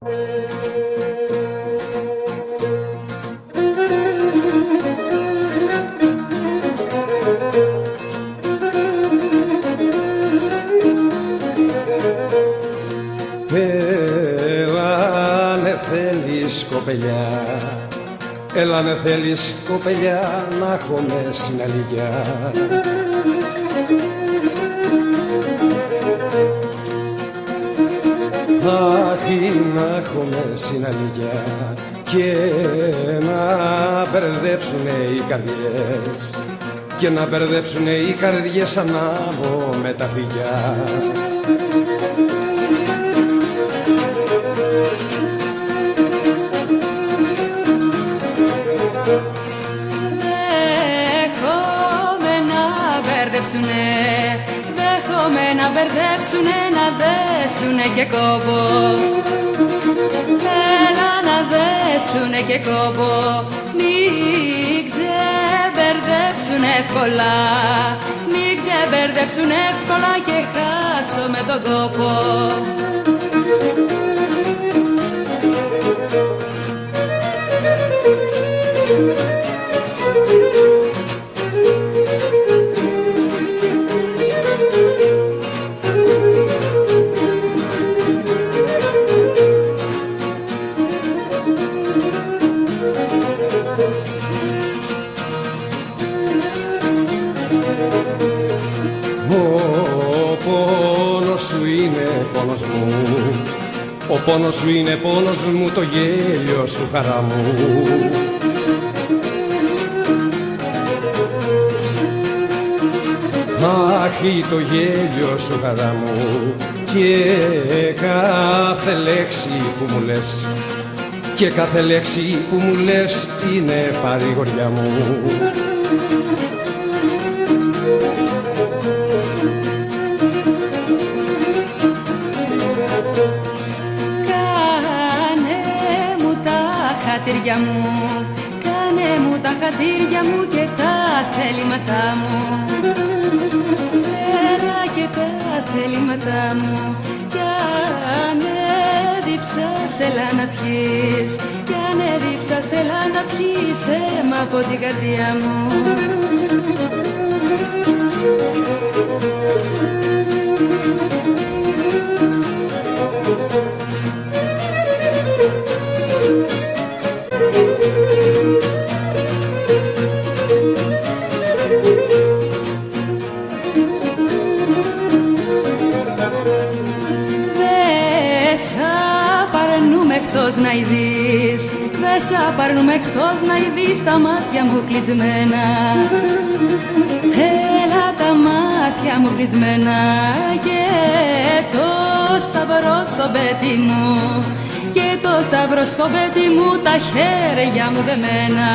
Έλα με θέλεις κοπελιά, έλα με θέλεις κοπελιά, να έχουμε συναλλαγιά. Αχ, να έχουμε συναλλαγιά και να μπερδέψουνε οι καρδιές, και να μπερδέψουνε οι καρδιές ανάβω με τα φιλιά. Δέχομαι να μπερδέψουνε, να δέσουνε και κόπο. Έλα να δέσουνε και κόπο. Μην ξεμπερδέψουνε εύκολα, μην ξεμπερδέψουνε εύκολα και χάσω με τον κόπο. Ο πόνος σου είναι πόνος μου, ο πόνος σου είναι πόνος μου, το γέλιο σου χαρά μου. Αχ, το γέλιο σου χαρά μου και κάθε λέξη που μου λες, και κάθε λέξη που μου λες είναι παρηγοριά μου. Χατήρια μου, κάνε μου τα χατήρια μου και τα θέληματά μου. Έλα και τα θέληματά μου, κι αν έδιψας έλα να πιείς, κι αν έδιψας έλα να πιείς αίμα από την καρδιά μου. Εκτός να ειδείς, δεν σ' απαρνούμε εκτός να ειδείς τα μάτια μου κλεισμένα. Έλα τα μάτια μου κλεισμένα και το σταυρό στο πέτι μου, και το σταυρό στο πέτι μου, τα χέρια μου δεμένα.